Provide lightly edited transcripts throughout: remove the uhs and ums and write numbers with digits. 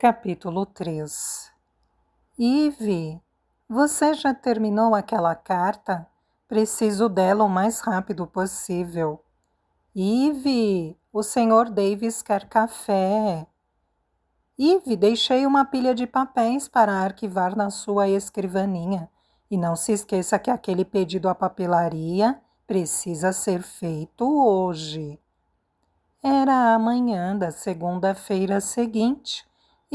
Capítulo 3. Ivy, você já terminou aquela carta? Preciso dela o mais rápido possível. Ivy, o Sr. Davis quer café. Ivy, deixei uma pilha de papéis para arquivar na sua escrivaninha. E não se esqueça que aquele pedido à papelaria precisa ser feito hoje. Era a manhã da segunda-feira seguinte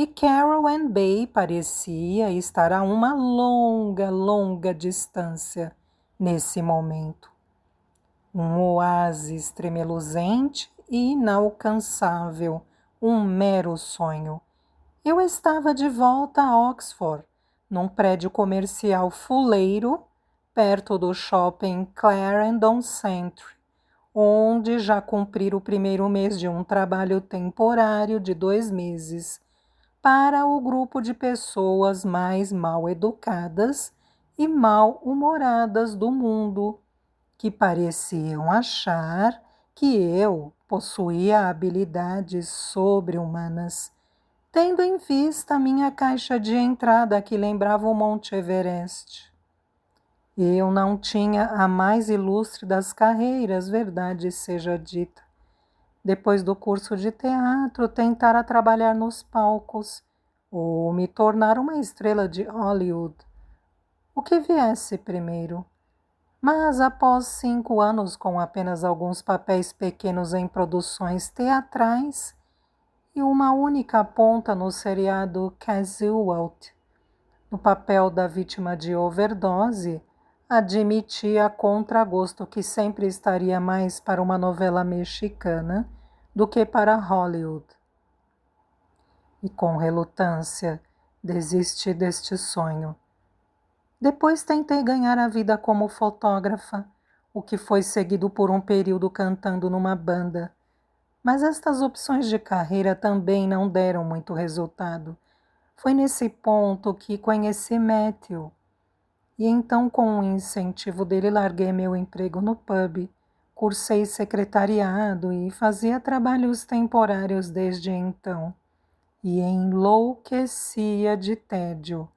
e Carol Bay parecia estar a uma longa distância nesse momento. Um oásis tremeluzente e inalcançável, um mero sonho. Eu estava de volta a Oxford, num prédio comercial fuleiro, perto do shopping Clarendon Centre, onde já cumprira o primeiro mês de um trabalho temporário de 2 meses para o grupo de pessoas mais mal educadas e mal-humoradas do mundo, que pareciam achar que eu possuía habilidades sobre-humanas, tendo em vista a minha caixa de entrada que lembrava o Monte Everest. Eu não tinha a mais ilustre das carreiras, verdade seja dita. Depois do curso de teatro, tentara trabalhar nos palcos ou me tornar uma estrela de Hollywood. O que viesse primeiro. Mas após 5 anos com apenas alguns papéis pequenos em produções teatrais e uma única ponta no seriado Casualty, no papel da vítima de overdose, admiti a contragosto que sempre estaria mais para uma novela mexicana do que para Hollywood. E com relutância desisti deste sonho. Depois tentei ganhar a vida como fotógrafa, o que foi seguido por um período cantando numa banda. Mas estas opções de carreira também não deram muito resultado. Foi nesse ponto que conheci Matthew. E então, com o incentivo dele, larguei meu emprego no pub, cursei secretariado e fazia trabalhos temporários desde então. E enlouquecia de tédio.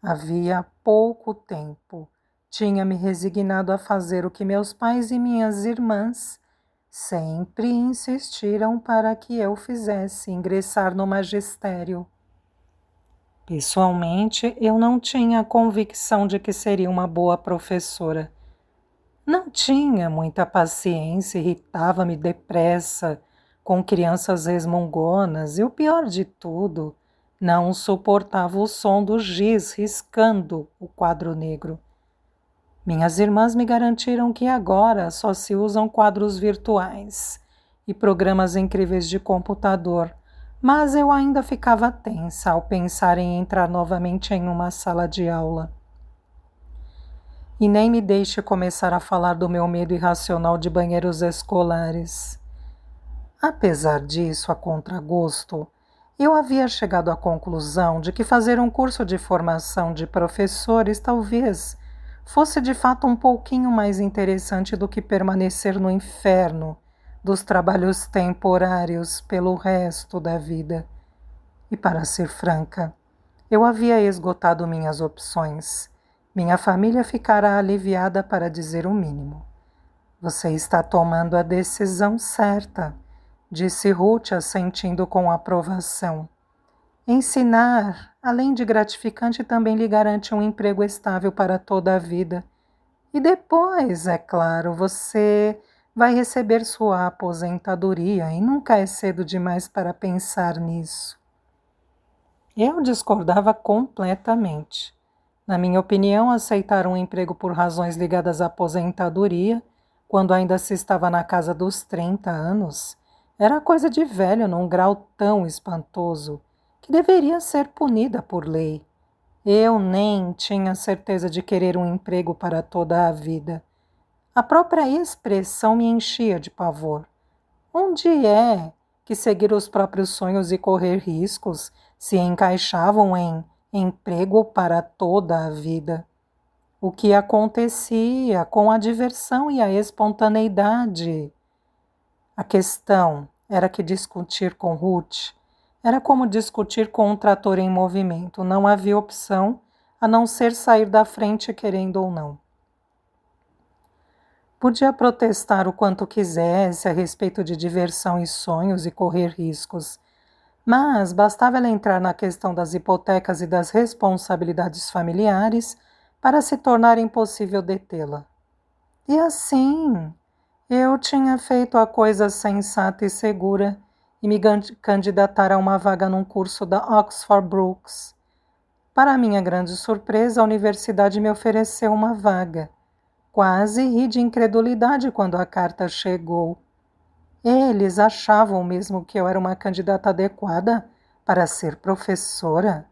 Havia pouco tempo, tinha me resignado a fazer o que meus pais e minhas irmãs sempre insistiram para que eu fizesse, ingressar no magistério. Pessoalmente, eu não tinha a convicção de que seria uma boa professora. Não tinha muita paciência, irritava-me depressa com crianças resmungonas e o pior de tudo, não suportava o som do giz riscando o quadro negro. Minhas irmãs me garantiram que agora só se usam quadros virtuais e programas incríveis de computador, mas eu ainda ficava tensa ao pensar em entrar novamente em uma sala de aula. E nem me deixe começar a falar do meu medo irracional de banheiros escolares. Apesar disso, a contragosto, eu havia chegado à conclusão de que fazer um curso de formação de professores talvez fosse de fato um pouquinho mais interessante do que permanecer no inferno dos trabalhos temporários pelo resto da vida. E para ser franca, eu havia esgotado minhas opções. Minha família ficara aliviada para dizer o mínimo. Você está tomando a decisão certa, disse Ruth, assentindo com aprovação. Ensinar, além de gratificante, também lhe garante um emprego estável para toda a vida. E depois, é claro, você vai receber sua aposentadoria e nunca é cedo demais para pensar nisso. Eu discordava completamente. Na minha opinião, aceitar um emprego por razões ligadas à aposentadoria, quando ainda se estava na casa dos 30 anos, era coisa de velho num grau tão espantoso que deveria ser punida por lei. Eu nem tinha certeza de querer um emprego para toda a vida. A própria expressão me enchia de pavor. Onde é que seguir os próprios sonhos e correr riscos se encaixavam em emprego para toda a vida? O que acontecia com a diversão e a espontaneidade? A questão era que discutir com Ruth Era como discutir com um trator em movimento. Não havia opção a não ser sair da frente querendo ou não. Podia protestar o quanto quisesse a respeito de diversão e sonhos e correr riscos, mas bastava ela entrar na questão das hipotecas e das responsabilidades familiares para se tornar impossível detê-la. E assim, eu tinha feito a coisa sensata e segura e me candidatar a uma vaga num curso da Oxford Brookes. Para minha grande surpresa, a universidade me ofereceu uma vaga. Quase ri de incredulidade quando a carta chegou. Eles achavam mesmo que eu era uma candidata adequada para ser professora.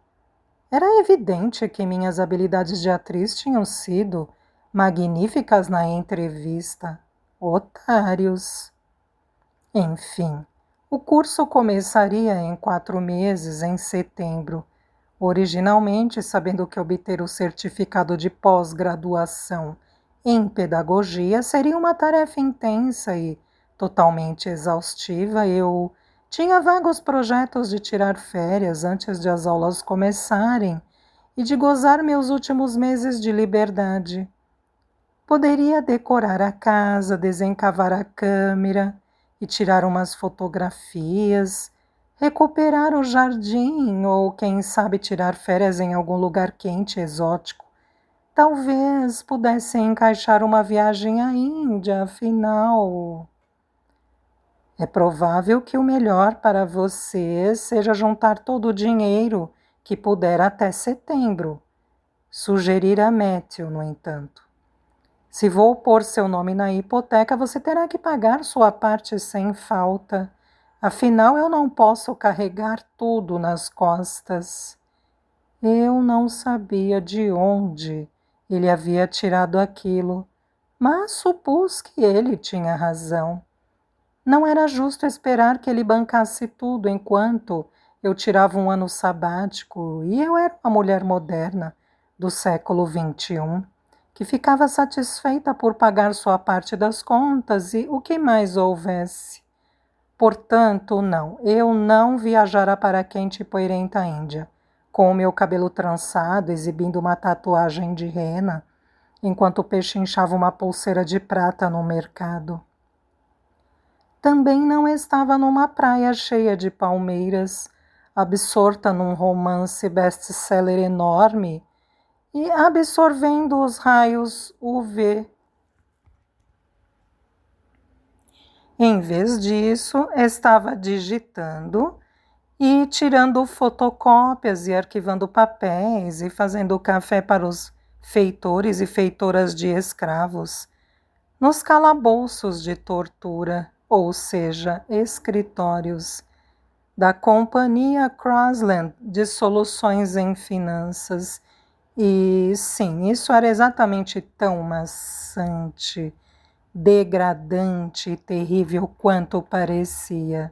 Era evidente que minhas habilidades de atriz tinham sido magníficas na entrevista. Otários. Enfim, o curso começaria em 4 meses, em setembro. Originalmente, sabendo que obter o certificado de pós-graduação em pedagogia seria uma tarefa intensa e totalmente exaustiva, eu tinha vagos projetos de tirar férias antes de as aulas começarem e de gozar meus últimos meses de liberdade. Poderia decorar a casa, desencavar a câmera e tirar umas fotografias, recuperar o jardim ou, quem sabe, tirar férias em algum lugar quente e exótico. Talvez pudesse encaixar uma viagem à Índia, afinal. É provável que o melhor para você seja juntar todo o dinheiro que puder até setembro. Sugerir a Matthew, no entanto. Se vou pôr seu nome na hipoteca, você terá que pagar sua parte sem falta. Afinal, eu não posso carregar tudo nas costas. Eu não sabia de onde ele havia tirado aquilo, mas supus que ele tinha razão. Não era justo esperar que ele bancasse tudo enquanto eu tirava um ano sabático e eu era uma mulher moderna do século XXI, que ficava satisfeita por pagar sua parte das contas e o que mais houvesse. Portanto, não, eu não viajara para a quente e poeirenta Índia, com o meu cabelo trançado, exibindo uma tatuagem de rena, enquanto pechinchava uma pulseira de prata no mercado. Também não estava numa praia cheia de palmeiras, absorta num romance best-seller enorme e absorvendo os raios UV. Em vez disso, estava digitando e tirando fotocópias e arquivando papéis e fazendo café para os feitores e feitoras de escravos nos calabouços de tortura, ou seja, escritórios, da Companhia Crossland de Soluções em Finanças. E sim, isso era exatamente tão maçante, degradante e terrível quanto parecia.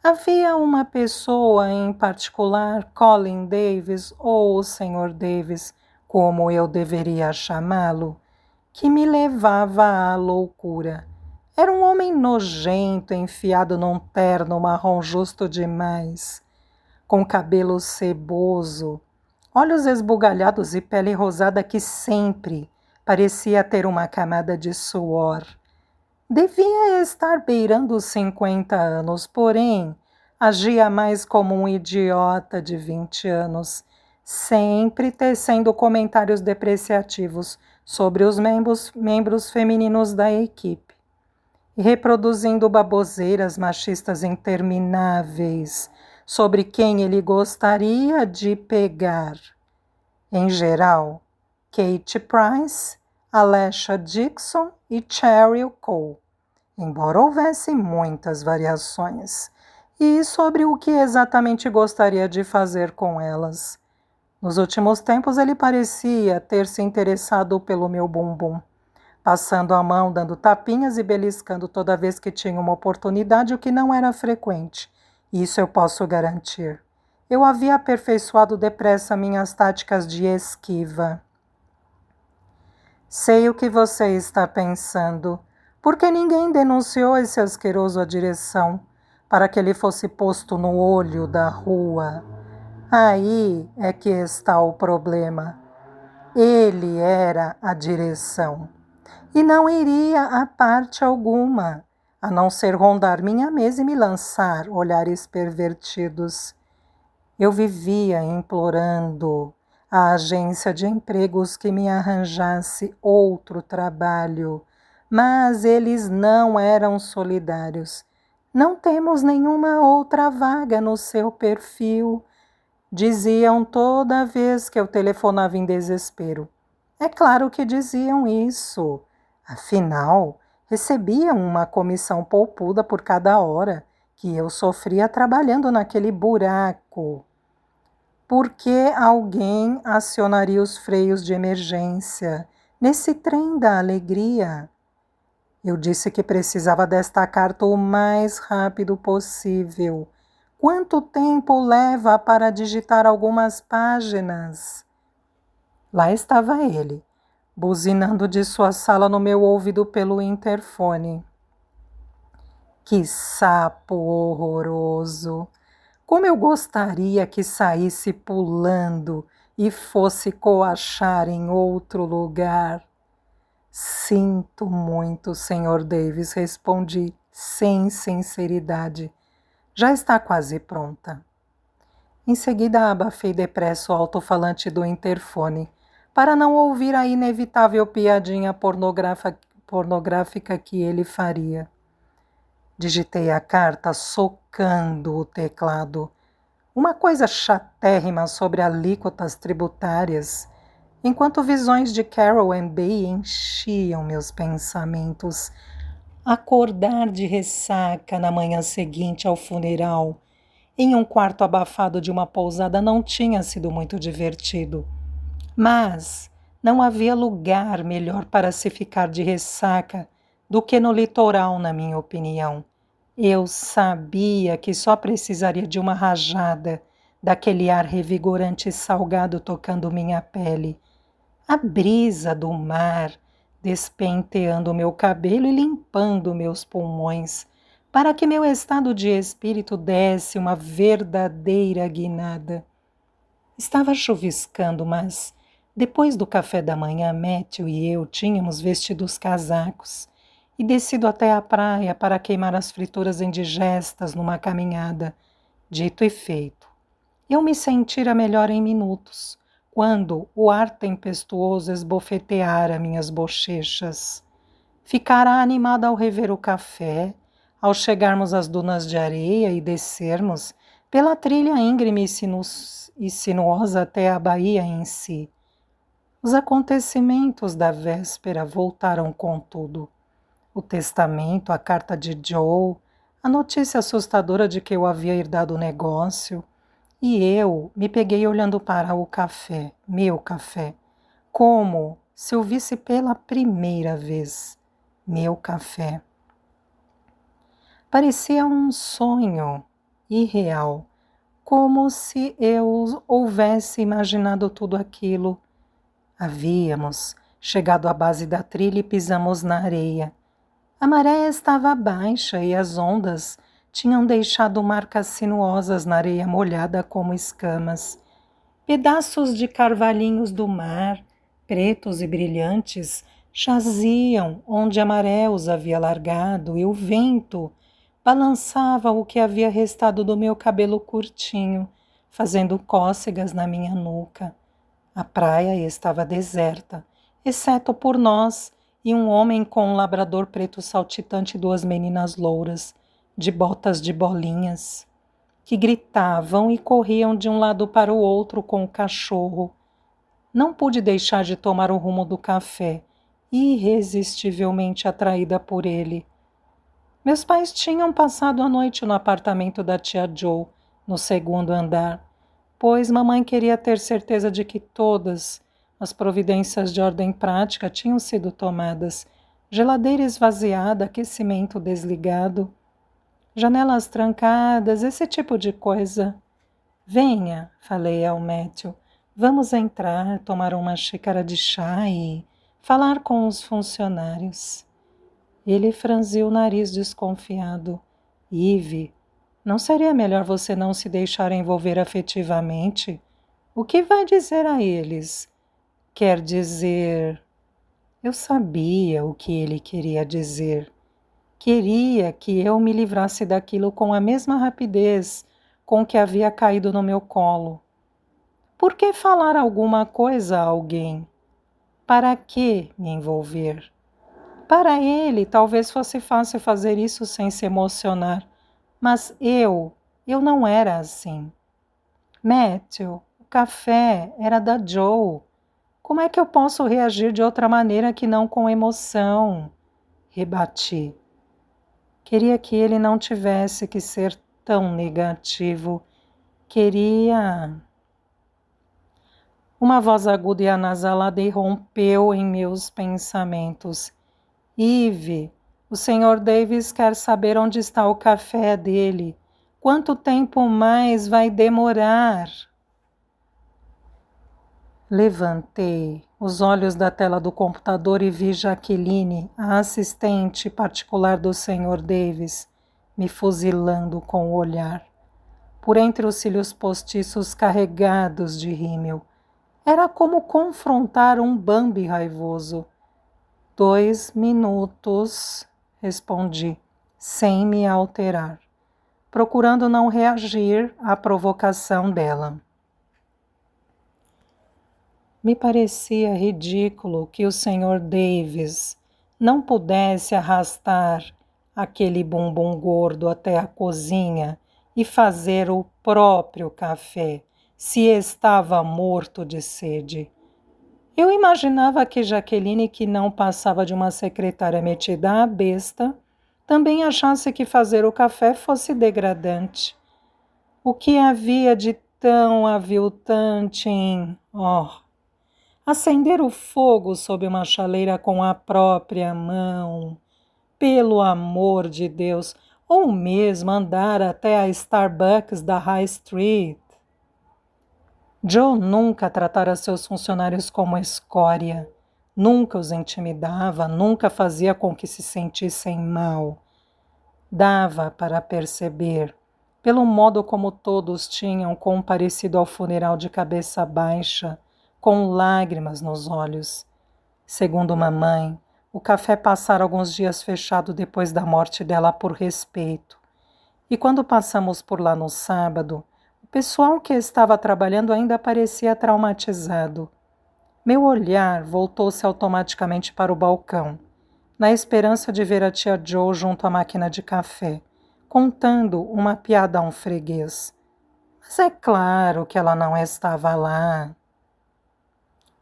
Havia uma pessoa em particular, Colin Davis, ou o Sr. Davis, como eu deveria chamá-lo, que me levava à loucura. Era um homem nojento, enfiado num terno marrom justo demais, com cabelo seboso, olhos esbugalhados e pele rosada que sempre parecia ter uma camada de suor. Devia estar beirando os 50 anos, porém agia mais como um idiota de 20 anos, sempre tecendo comentários depreciativos sobre os membros femininos da equipe e reproduzindo baboseiras machistas intermináveis sobre quem ele gostaria de pegar. Em geral, Kate Price, Alesha Dixon e Cheryl Cole, embora houvesse muitas variações, e sobre o que exatamente gostaria de fazer com elas. Nos últimos tempos ele parecia ter se interessado pelo meu bumbum, passando a mão, dando tapinhas e beliscando toda vez que tinha uma oportunidade, o que não era frequente. Isso eu posso garantir. Eu havia aperfeiçoado depressa minhas táticas de esquiva. Sei o que você está pensando. Por que ninguém denunciou esse asqueroso à direção? para que ele fosse posto no olho da rua. Aí é que está o problema. Ele era a direção e não iria a parte alguma, a não ser rondar minha mesa e me lançar olhares pervertidos. Eu vivia implorando à agência de empregos que me arranjasse outro trabalho, mas eles não eram solidários. Não temos nenhuma outra vaga no seu perfil, diziam toda vez que eu telefonava em desespero. É claro que diziam isso. Afinal, recebiam uma comissão poupuda por cada hora que eu sofria trabalhando naquele buraco. Por que alguém acionaria os freios de emergência nesse trem da alegria? Eu disse que precisava desta carta o mais rápido possível. Quanto tempo leva para digitar algumas páginas? Lá estava ele, buzinando de sua sala no meu ouvido pelo interfone. Que sapo horroroso! Como eu gostaria que saísse pulando e fosse coachar em outro lugar. Sinto muito, Sr. Davis, respondi sem sinceridade. Já está quase pronta. Em seguida, abafei depressa o alto-falante do interfone, para não ouvir a inevitável piadinha pornográfica que ele faria. Digitei a carta socando o teclado. Uma coisa chatérrima sobre alíquotas tributárias, enquanto visões de Carol and Bay enchiam meus pensamentos. Acordar de ressaca na manhã seguinte ao funeral, em um quarto abafado de uma pousada, não tinha sido muito divertido. Mas não havia lugar melhor para se ficar de ressaca do que no litoral, na minha opinião. Eu sabia que só precisaria de uma rajada daquele ar revigorante e salgado tocando minha pele. A brisa do mar despenteando meu cabelo e limpando meus pulmões, para que meu estado de espírito desse uma verdadeira guinada. Estava chuviscando, mas depois do café da manhã, Matthew e eu tínhamos vestido os casacos e descido até a praia para queimar as frituras indigestas numa caminhada. Dito e feito. Eu me sentira melhor em minutos, quando o ar tempestuoso esbofeteara minhas bochechas. Ficara animada ao rever o café, ao chegarmos às dunas de areia e descermos pela trilha íngreme e sinuosa até a baía em si. Os acontecimentos da véspera voltaram com tudo. O testamento, a carta de Joe, a notícia assustadora de que eu havia herdado o negócio, e eu me peguei olhando para o café, meu café, como se o visse pela primeira vez. Meu café. Parecia um sonho irreal, como se eu houvesse imaginado tudo aquilo. Havíamos chegado à base da trilha e pisamos na areia. A maré estava baixa e as ondas tinham deixado marcas sinuosas na areia molhada como escamas. Pedaços de carvalhinhos do mar, pretos e brilhantes, jaziam onde a maré os havia largado e o vento balançava o que havia restado do meu cabelo curtinho, fazendo cócegas na minha nuca. A praia estava deserta, exceto por nós e um homem com um labrador preto saltitante e duas meninas louras, de botas de bolinhas, que gritavam e corriam de um lado para o outro com o cachorro. Não pude deixar de tomar o rumo do café, irresistivelmente atraída por ele. Meus pais tinham passado a noite no apartamento da tia Joe, no segundo andar, pois mamãe queria ter certeza de que todas as providências de ordem prática tinham sido tomadas, geladeira esvaziada, aquecimento desligado, janelas trancadas, esse tipo de coisa. Venha, falei ao Matthew, vamos entrar, tomar uma xícara de chá e falar com os funcionários. Ele franziu o nariz desconfiado. Eve, Não seria melhor você não se deixar envolver afetivamente? O que vai dizer a eles? Quer dizer... Eu sabia o que ele queria dizer. Queria que eu me livrasse daquilo com a mesma rapidez com que havia caído no meu colo. Por que falar alguma coisa a alguém? Para que me envolver? Para ele, talvez fosse fácil fazer isso sem se emocionar, mas eu não era assim. Matthew, o café era da Joe. Como é que eu posso reagir de outra maneira que não com emoção? Rebati. Queria que ele não tivesse que ser tão negativo. Queria... Uma voz aguda e anasalada irrompeu em meus pensamentos. Eve, o Sr. Davis quer saber onde está o café dele. Quanto tempo mais vai demorar? Levantei os olhos da tela do computador e vi Jaqueline, a assistente particular do Sr. Davis, me fuzilando com o olhar. Por entre os cílios postiços carregados de rímel. Era como confrontar um Bambi raivoso. 2 minutos, respondi, sem me alterar, procurando não reagir à provocação dela. Me parecia ridículo que o Sr. Davis não pudesse arrastar aquele bumbum gordo até a cozinha e fazer o próprio café, se estava morto de sede. Eu imaginava que Jaqueline, que não passava de uma secretária metida à besta, também achasse que fazer o café fosse degradante. O que havia de tão aviltante em... acender o fogo sob uma chaleira com a própria mão, pelo amor de Deus, ou mesmo andar até a Starbucks da High Street. Joe nunca tratara seus funcionários como escória, nunca os intimidava, nunca fazia com que se sentissem mal. Dava para perceber, pelo modo como todos tinham comparecido ao funeral de cabeça baixa, com lágrimas nos olhos. Segundo mamãe, o café passara alguns dias fechado depois da morte dela por respeito. E quando passamos por lá no sábado, o pessoal que estava trabalhando ainda parecia traumatizado. Meu olhar voltou-se automaticamente para o balcão, na esperança de ver a tia Joe junto à máquina de café, contando uma piada a um freguês. Mas é claro que ela não estava lá.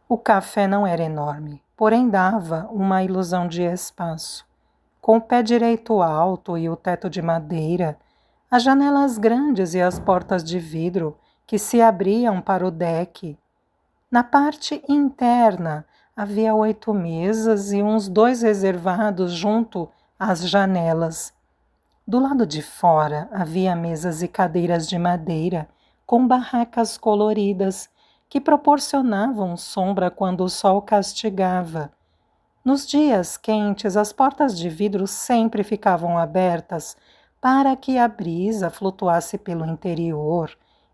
O café não era enorme, porém dava uma ilusão de espaço. Com o pé direito alto e o teto de madeira, as janelas grandes e as portas de vidro que se abriam para o deck. Na parte interna havia 8 mesas e uns 2 reservados junto às janelas. Do lado de fora havia mesas e cadeiras de madeira com barracas coloridas que proporcionavam sombra quando o sol castigava. Nos dias quentes, as portas de vidro sempre ficavam abertas para que a brisa flutuasse pelo interior,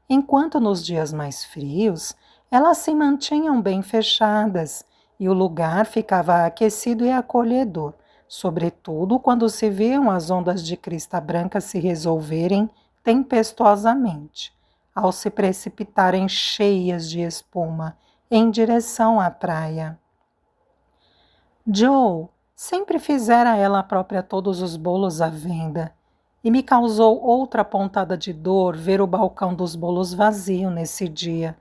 enquanto nos dias mais frios, elas se mantinham bem fechadas e o lugar ficava aquecido e acolhedor, sobretudo quando se viam as ondas de crista branca se resolverem tempestuosamente, ao se precipitarem cheias de espuma em direção à praia. Joe sempre fizera ela própria todos os bolos à venda, e me causou outra pontada de dor ver o balcão dos bolos vazio nesse dia.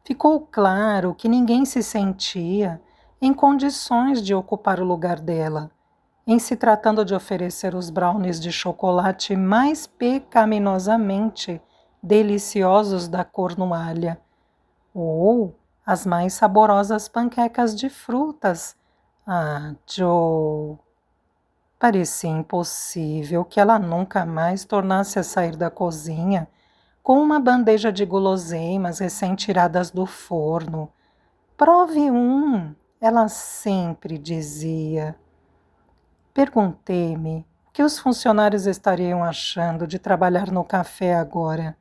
Ficou claro que ninguém se sentia em condições de ocupar o lugar dela, em se tratando de oferecer os brownies de chocolate mais pecaminosamente deliciosos da Cornualha, ou as mais saborosas panquecas de frutas. Ah, Joe! Parecia impossível que ela nunca mais tornasse a sair da cozinha com uma bandeja de guloseimas recém-tiradas do forno. Prove um, ela sempre dizia. Perguntei-me O que os funcionários estariam achando de trabalhar no café agora?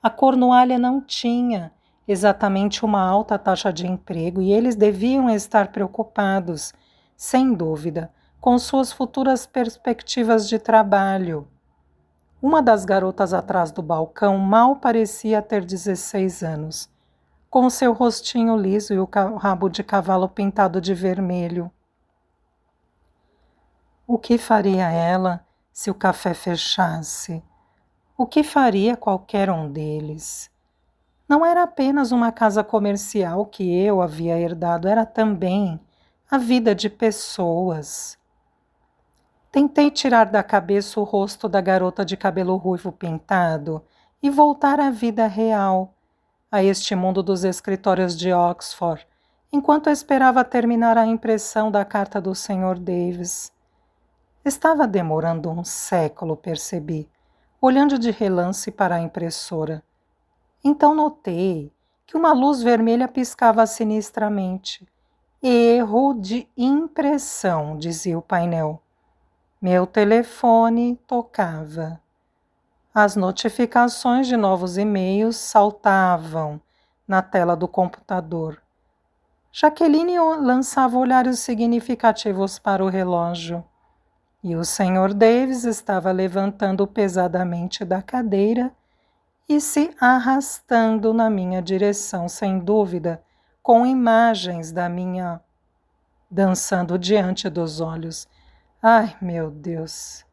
A Cornualha não tinha exatamente uma alta taxa de emprego e eles deviam estar preocupados, sem dúvida, com suas futuras perspectivas de trabalho. Uma das garotas atrás do balcão mal parecia ter 16 anos, com seu rostinho liso e o rabo de cavalo pintado de vermelho. O que faria ela se o café fechasse? O que faria qualquer um deles? Não era apenas uma casa comercial que eu havia herdado, era também a vida de pessoas. Tentei tirar da cabeça o rosto da garota de cabelo ruivo pintado e voltar à vida real, a este mundo dos escritórios de Oxford, enquanto esperava terminar a impressão da carta do Sr. Davis. Estava demorando um século, percebi, olhando de relance para a impressora. Então notei que uma luz vermelha piscava sinistramente. Erro de impressão, dizia o painel. Meu telefone tocava. As notificações de novos e-mails saltavam na tela do computador. Jaqueline lançava olhares significativos para o relógio. E o Sr. Davis estava levantando pesadamente da cadeira e se arrastando na minha direção, sem dúvida, com imagens da minha dançando diante dos olhos. Ai, meu Deus!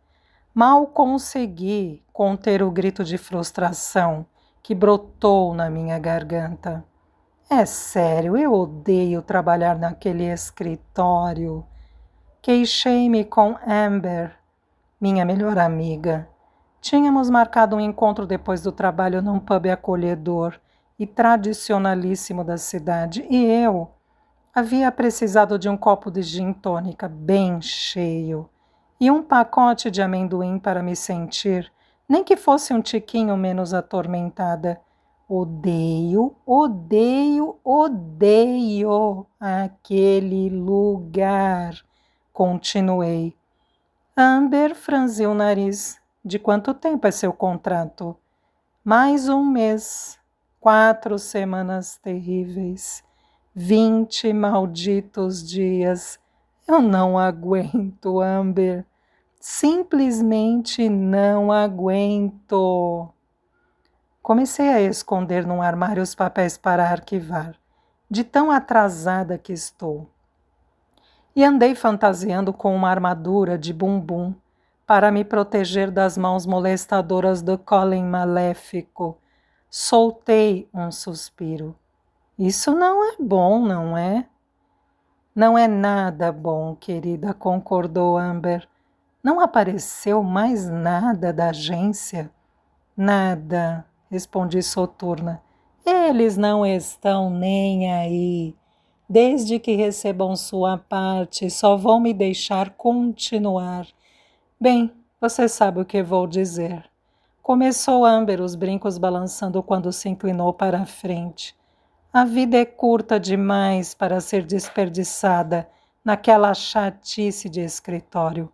Mal consegui conter o grito de frustração que brotou na minha garganta. É sério, eu odeio trabalhar naquele escritório. Queixei-me com Amber, minha melhor amiga. Tínhamos marcado um encontro depois do trabalho num pub acolhedor e tradicionalíssimo da cidade, e eu havia precisado de um copo de gin tônica bem cheio e um pacote de amendoim para me sentir, nem que fosse um tiquinho menos atormentada. Odeio, odeio, odeio aquele lugar. Continuei. Amber franziu o nariz. De quanto tempo é seu contrato? Mais um mês. 4 semanas terríveis. 20 malditos dias. Eu não aguento, Amber. Simplesmente não aguento. Comecei a esconder num armário os papéis para arquivar, de tão atrasada que estou. E andei fantasiando com uma armadura de bumbum para me proteger das mãos molestadoras do Colin maléfico. Soltei um suspiro. Isso não é bom, não é? Não é nada bom, querida, concordou Amber. Não apareceu mais nada da agência? Nada, respondi soturna. Eles não estão nem aí. Desde que recebam sua parte, só vão me deixar continuar. Bem, você sabe o que vou dizer. Começou Amber, os brincos balançando quando se inclinou para a frente. A vida é curta demais para ser desperdiçada naquela chatice de escritório.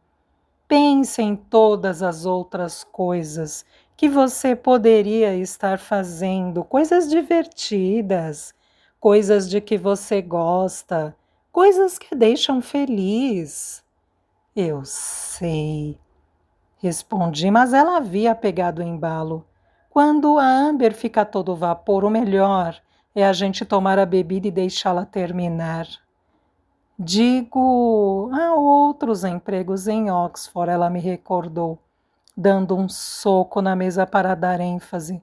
Pense em todas as outras coisas que você poderia estar fazendo, coisas divertidas, coisas de que você gosta, coisas que deixam feliz. Eu sei, respondi, mas ela havia pegado o embalo. Quando a Amber fica a todo vapor, o melhor é a gente tomar a bebida e deixá-la terminar. Digo, há outros empregos em Oxford, ela me recordou, dando um soco na mesa para dar ênfase.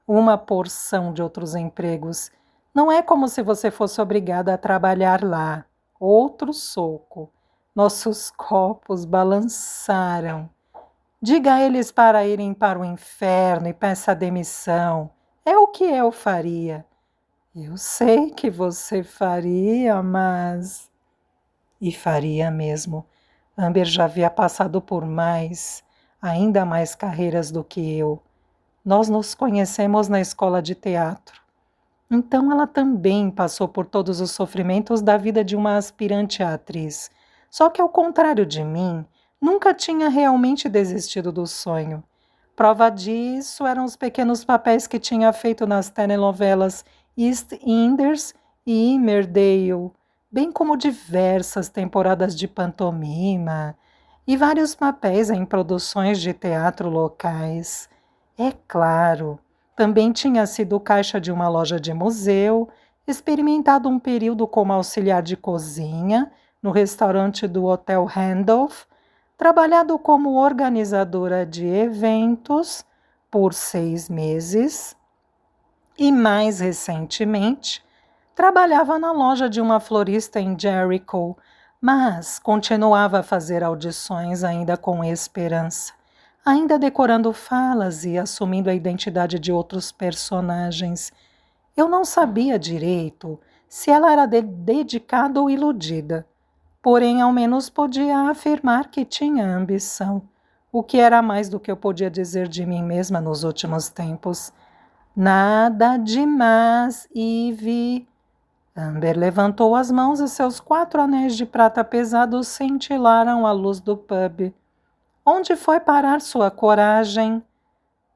Uma porção de outros empregos. Não é como se você fosse obrigada a trabalhar lá. Outro soco. Nossos copos balançaram. Diga a eles para irem para o inferno e peça demissão. É o que eu faria. Eu sei que você faria, mas... E faria mesmo. Amber já havia passado por ainda mais carreiras do que eu. Nós nos conhecemos na escola de teatro. Então ela também passou por todos os sofrimentos da vida de uma aspirante à atriz. Só que, ao contrário de mim, Nunca tinha realmente desistido do sonho. Prova disso eram os pequenos papéis que tinha feito nas telenovelas East Inders e Emmerdale, bem como diversas temporadas de pantomima e vários papéis em produções de teatro locais. É claro, também tinha sido caixa de uma loja de museu, experimentado um período como auxiliar de cozinha no restaurante do Hotel Randolph, trabalhado como organizadora de eventos por 6 meses e, mais recentemente, trabalhava na loja de uma florista em Jericho, mas continuava a fazer audições ainda com esperança, ainda decorando falas e assumindo a identidade de outros personagens. Eu não sabia direito se ela era dedicada ou iludida. Porém, ao menos podia afirmar que tinha ambição, o que era mais do que eu podia dizer de mim mesma nos últimos tempos. Nada demais, Eve. Amber levantou as mãos e seus 4 anéis de prata pesados cintilaram à luz do pub. Onde foi parar sua coragem?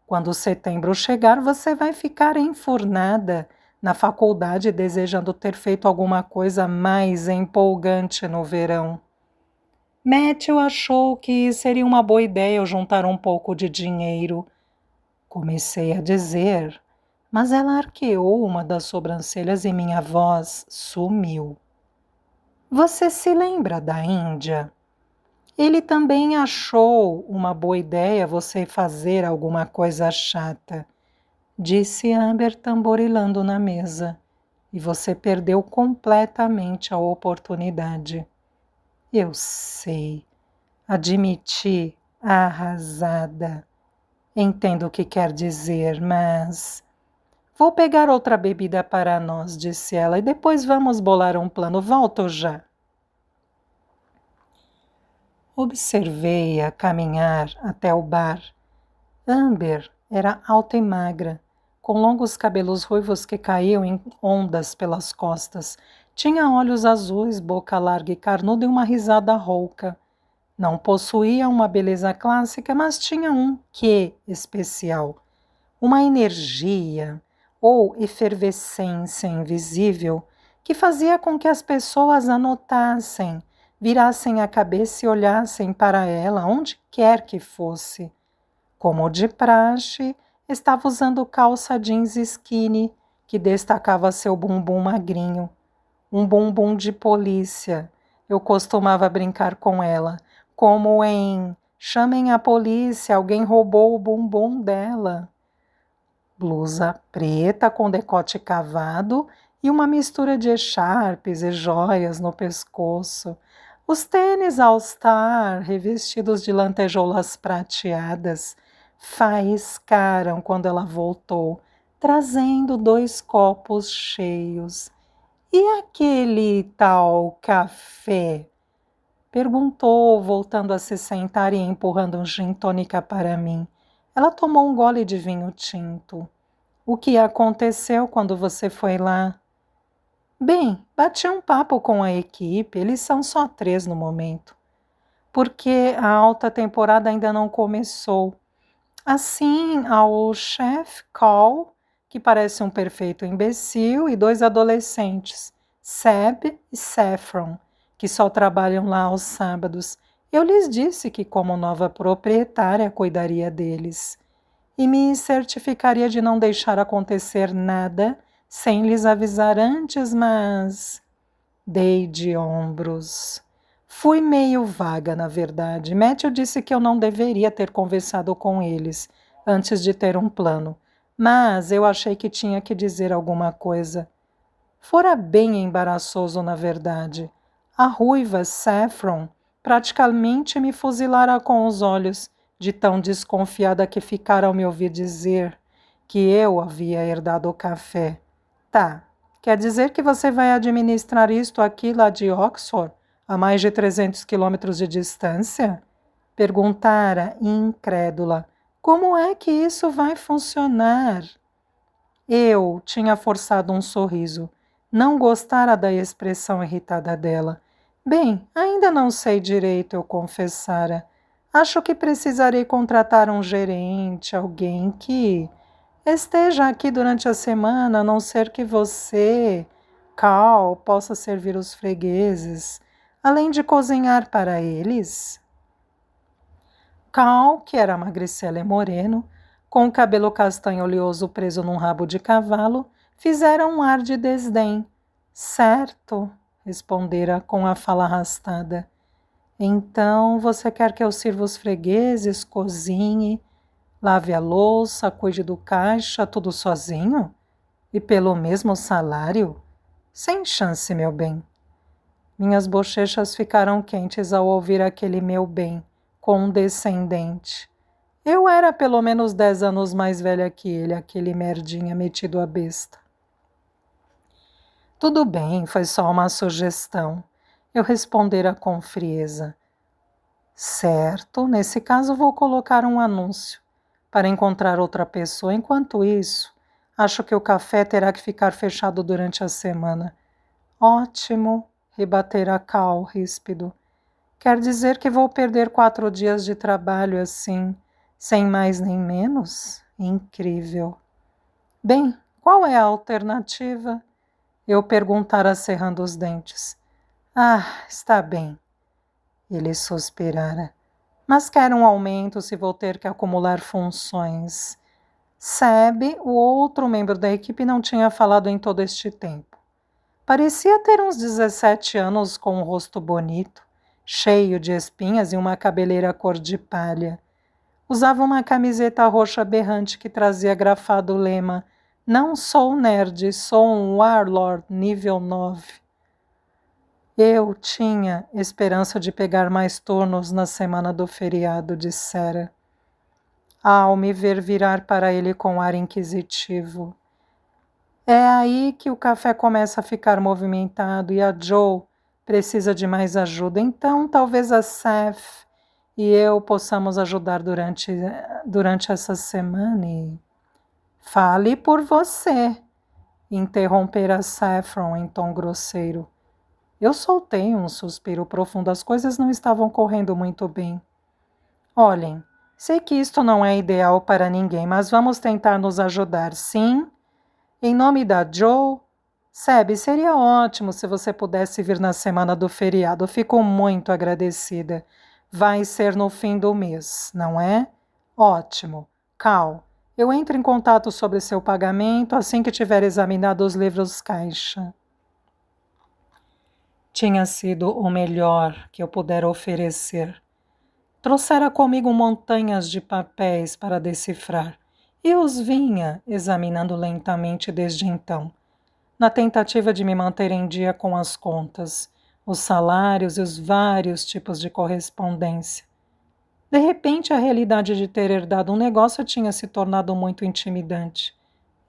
Quando setembro chegar, você vai ficar enfurnada na faculdade desejando ter feito alguma coisa mais empolgante no verão. Matthew achou que seria uma boa ideia eu juntar um pouco de dinheiro. Comecei a dizer, mas ela arqueou uma das sobrancelhas e minha voz sumiu. Você se lembra da Índia? Ele também achou uma boa ideia você fazer alguma coisa chata, disse Amber tamborilando na mesa, e você perdeu completamente a oportunidade. Eu sei, admiti, arrasada. Entendo o que quer dizer, mas... Vou pegar outra bebida para nós, disse ela, e depois vamos bolar um plano. Volto já. Observei-a caminhar até o bar. Amber era alta e magra, com longos cabelos ruivos que caíam em ondas pelas costas. Tinha olhos azuis, boca larga e carnuda e uma risada rouca. Não possuía uma beleza clássica, mas tinha um quê especial. Uma energia ou efervescência invisível que fazia com que as pessoas a notassem, virassem a cabeça e olhassem para ela onde quer que fosse. Como de praxe, estava usando calça jeans skinny, que destacava seu bumbum magrinho. Um bumbum de polícia. Eu costumava brincar com ela, como em Chamem a polícia, alguém roubou o bumbum dela. Blusa preta com decote cavado e uma mistura de echarpes e joias no pescoço. Os tênis All-Star, revestidos de lantejoulas prateadas, faiscaram quando ela voltou, trazendo 2 copos cheios. E aquele tal café? Perguntou, voltando a se sentar e empurrando um gin tônica para mim. Ela tomou um gole de vinho tinto. O que aconteceu quando você foi lá? Bem, bati um papo com a equipe, eles são só 3 no momento. Porque a alta temporada ainda não começou. Assim, ao chef Call, que parece um perfeito imbecil, e 2 adolescentes, Seb e Saffron, que só trabalham lá aos sábados. Eu lhes disse que, como nova proprietária, cuidaria deles. E me certificaria de não deixar acontecer nada sem lhes avisar antes, mas... Dei de ombros. Fui meio vaga, na verdade. Matthew disse que eu não deveria ter conversado com eles antes de ter um plano, mas eu achei que tinha que dizer alguma coisa. Fora bem embaraçoso, na verdade. A ruiva Saffron praticamente me fuzilara com os olhos, de tão desconfiada que ficara ao me ouvir dizer que eu havia herdado o café. Tá, quer dizer que você vai administrar isto aqui lá de Oxford, a mais de 300 quilômetros de distância? Perguntara, incrédula. Como é que isso vai funcionar? Eu tinha forçado um sorriso. Não gostara da expressão irritada dela. Bem, ainda não sei direito, eu confessara. Acho que precisarei contratar um gerente, alguém que esteja aqui durante a semana, a não ser que você, Cal, possa servir os fregueses, além de cozinhar para eles. Cal, que era magricelo e moreno, com o cabelo castanho oleoso preso num rabo de cavalo, fizera um ar de desdém. Certo, respondera com a fala arrastada. Então, você quer que eu sirva os fregueses, cozinhe, lave a louça, cuide do caixa, tudo sozinho? E pelo mesmo salário? Sem chance, meu bem. Minhas bochechas ficaram quentes ao ouvir aquele meu bem, condescendente. Eu era pelo menos 10 anos mais velha que ele, aquele merdinha metido à besta. Tudo bem, foi só uma sugestão. Eu respondera com frieza. Certo, nesse caso vou colocar um anúncio para encontrar outra pessoa. Enquanto isso, acho que o café terá que ficar fechado durante a semana. Ótimo, rebatera Cal, ríspido. Quer dizer que vou perder 4 dias de trabalho assim, sem mais nem menos? Incrível. Bem, qual é a alternativa? Eu perguntara cerrando os dentes. Ah, está bem. Ele suspirara. Mas quero um aumento se vou ter que acumular funções. Seb, o outro membro da equipe, não tinha falado em todo este tempo. Parecia ter uns 17 anos, com um rosto bonito, cheio de espinhas e uma cabeleira cor de palha. Usava uma camiseta roxa berrante que trazia grafado o lema: Não sou nerd, sou um Warlord nível 9. Eu tinha esperança de pegar mais turnos na semana do feriado, dissera. Ao me ver virar para ele com ar inquisitivo. É aí que o café começa a ficar movimentado e a Joe precisa de mais ajuda. Então, talvez a Seth e eu possamos ajudar durante essa semana. Fale por você, interrompera Saffron em tom grosseiro. Eu soltei um suspiro profundo. As coisas não estavam correndo muito bem. Olhem, sei que isto não é ideal para ninguém, mas vamos tentar nos ajudar, sim? Em nome da Joe, Seb, seria ótimo se você pudesse vir na semana do feriado. Fico muito agradecida. Vai ser no fim do mês, não é? Ótimo. Cal, eu entro em contato sobre seu pagamento assim que tiver examinado os livros caixa. Tinha sido o melhor que eu pudera oferecer. Trouxera comigo montanhas de papéis para decifrar e os vinha examinando lentamente desde então, na tentativa de me manter em dia com as contas, os salários e os vários tipos de correspondência. De repente, a realidade de ter herdado um negócio tinha se tornado muito intimidante.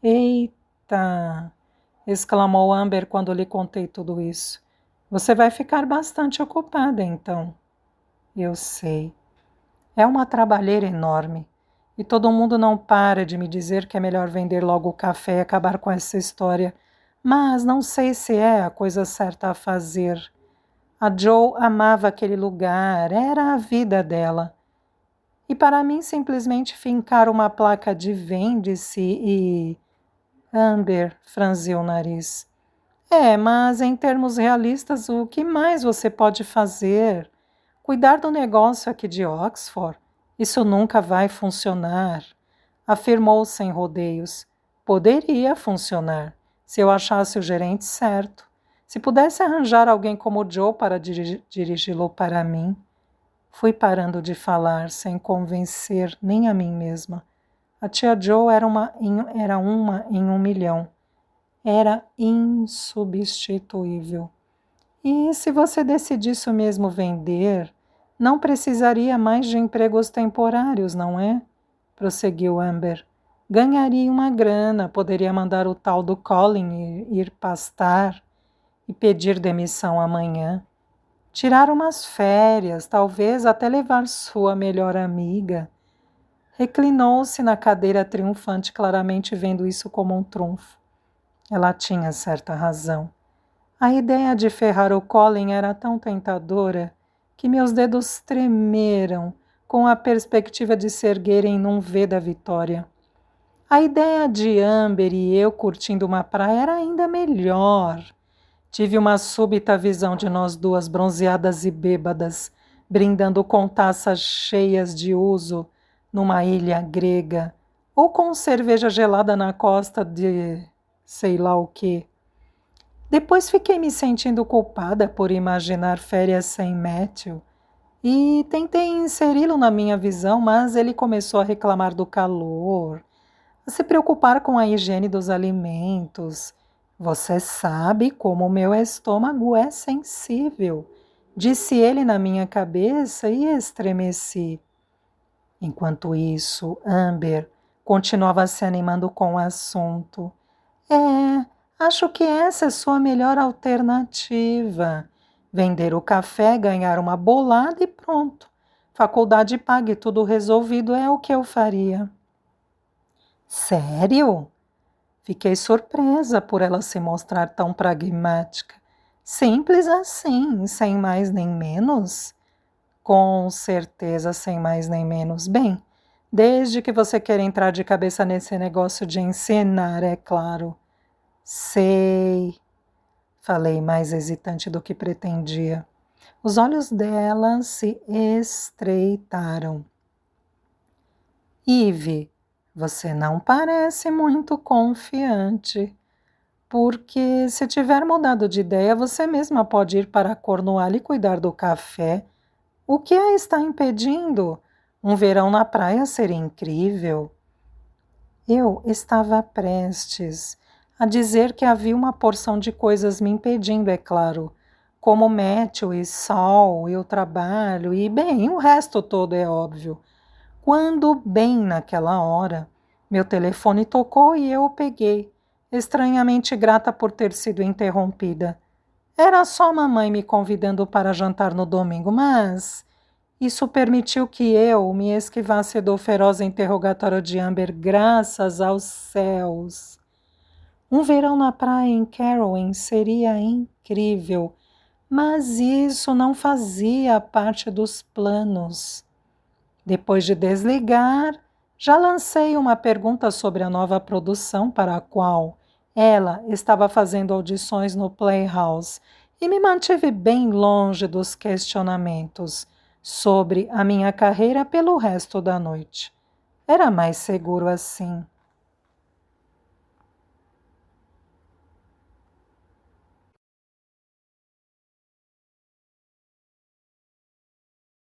Eita! Exclamou Amber quando lhe contei tudo isso. Você vai ficar bastante ocupada, então. Eu sei. É uma trabalheira enorme. E todo mundo não para de me dizer que é melhor vender logo o café e acabar com essa história. Mas não sei se é a coisa certa a fazer. A Joe amava aquele lugar, era a vida dela. E para mim simplesmente fincar uma placa de vende-se e... Amber franziu o nariz. Mas em termos realistas, o que mais você pode fazer? Cuidar do negócio aqui de Oxford? Isso nunca vai funcionar, afirmou sem rodeios. Poderia funcionar, se eu achasse o gerente certo. Se pudesse arranjar alguém como Joe para dirigi-lo para mim. Fui parando de falar, sem convencer nem a mim mesma. A tia Joe era uma em 1 milhão. Era insubstituível. E se você decidisse mesmo vender, não precisaria mais de empregos temporários, não é? Prosseguiu Amber. Ganharia uma grana, poderia mandar o tal do Colin ir pastar e pedir demissão amanhã. Tirar umas férias, talvez até levar sua melhor amiga. Reclinou-se na cadeira triunfante, claramente vendo isso como um trunfo. Ela tinha certa razão. A ideia de ferrar o Colin era tão tentadora que meus dedos tremeram com a perspectiva de se erguerem num V da vitória. A ideia de Amber e eu curtindo uma praia era ainda melhor. Tive uma súbita visão de nós duas bronzeadas e bêbadas, brindando com taças cheias de uso numa ilha grega, ou com cerveja gelada na costa de sei lá o quê. Depois fiquei me sentindo culpada por imaginar férias sem Matthew e tentei inseri-lo na minha visão, mas ele começou a reclamar do calor, a se preocupar com a higiene dos alimentos. Você sabe como o meu estômago é sensível, disse ele na minha cabeça e estremeci. Enquanto isso, Amber continuava se animando com o assunto. Acho que essa é sua melhor alternativa. Vender o café, ganhar uma bolada e pronto. Faculdade paga e tudo resolvido é o que eu faria. Sério? Fiquei surpresa por ela se mostrar tão pragmática. Simples assim, sem mais nem menos? Com certeza, sem mais nem menos. Bem, desde que você quer entrar de cabeça nesse negócio de ensinar, é claro. Sei, falei mais hesitante do que pretendia. Os olhos dela se estreitaram. Ive, você não parece muito confiante, porque se tiver mudado de ideia, você mesma pode ir para Cornualha e cuidar do café. O que a está impedindo? Um verão na praia seria incrível. Eu estava prestes a dizer que havia uma porção de coisas me impedindo, é claro, como Matthew e Sol e o trabalho e, bem, o resto todo é óbvio. Quando, bem naquela hora, meu telefone tocou e eu o peguei, estranhamente grata por ter sido interrompida. Era só mamãe me convidando para jantar no domingo, mas isso permitiu que eu me esquivasse do feroz interrogatório de Amber, graças aos céus. Um verão na praia em Carrowen seria incrível, mas isso não fazia parte dos planos. Depois de desligar, já lancei uma pergunta sobre a nova produção para a qual ela estava fazendo audições no Playhouse e me mantive bem longe dos questionamentos sobre a minha carreira pelo resto da noite. Era mais seguro assim.